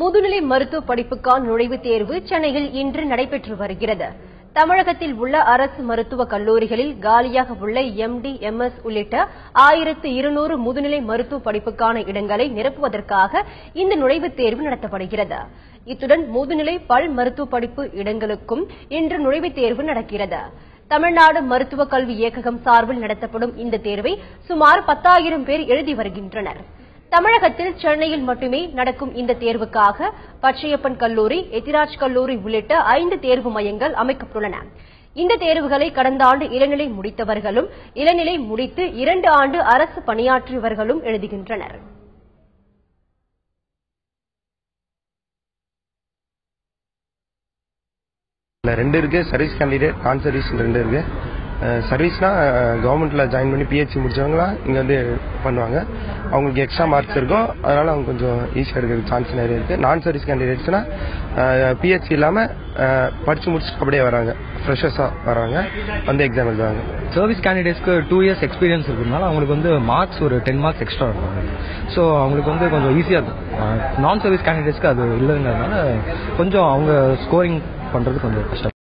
முதுநிலை மருத்துவ படிப்புக்கான நுழைவுத் தேர்வு சென்னையில் இன்று நடைபெற்று வருகிறது. தமிழகத்தில் உள்ள அரசு மருத்துவக் கல்லூரிகளில் காலியாக உள்ள MD, MS உள்ளிட்ட 1200 முதுநிலை மருத்துவ படிப்புக்கான இடங்களை நிரப்புவதற்காக இந்த நுழைவுத் தேர்வு நடத்தப்படுகிறது. இத்துடன் முதுநிலை பல் மருத்துவ படிப்பு இடங்களுக்கும் இன்று நுழைவுத் தேர்வு நடக்கிறது. தமிழ்நாடு மருத்துவக் கல்வி இயக்ககம் சார்பில் நடத்தப்படும் இந்த தேர்வை சுமார் 10,000 பேர் எழுதி வருகின்றனர். தமிழகத்தில் சென்னையில் மட்டுமே நடக்கும் இந்த தேர்வுக்காக பச்சையப்பன் கல்லூரி, எத்திராஜ் கல்லூரி உள்ளிட்ட 5 தேர்வு மையங்கள் அமைக்கப்பட்டுள்ளன. இந்த தேர்வுகளை கடந்த ஆண்டு இளநிலை முடித்தவர்களும், இளநிலை முடித்து 2 ஆண்டு அரசு பணியாற்றியவர்களும் எழுதுகின்றனர். ரெண்டு இருக்கு, சர்வீஸ் கேண்டிடேட், நான் சர்வீஸ் ரெண்டு இருக்கு. சர்வீஸ்னா கவர்மெண்ட்ல ஜாயின் பண்ணி PhD முடிச்சவங்களாம் இங்க வந்து பண்ணுவாங்க. அவங்களுக்கு எக்ஸ்ட்ரா மார்க்ஸ் இருக்கும், அதனால அவங்க கொஞ்சம் ஈஸியா இருக்கிறதுக்கு சான்ஸ் நிறைய இருக்கு. நான் சர்வீஸ் கேண்டிடேட்ஸ்னா PhD இல்லாம படிச்சு முடிச்சுட்டு அப்படியே வராங்க, ஃப்ரெஷர்ஸா வராங்க, வந்து எக்ஸாம் எழுதுவாங்க. சர்வீஸ் கேண்டிடேட்ஸ்க்கு 2 years எக்ஸ்பீரியன்ஸ் இருக்கிறதுனால அவங்களுக்கு வந்து மார்க்ஸ் ஒரு 10 marks எக்ஸ்ட்ரா இருக்கும். ஸோ அவங்களுக்கு வந்து கொஞ்சம் ஈஸியா இருக்கும். நான் சர்வீஸ் கேண்டிடேட்ஸ்க்கு அது இல்லைங்கிறதுனால கொஞ்சம் அவங்க ஸ்கோரிங் பண்றது கொஞ்சம் கஷ்டம்.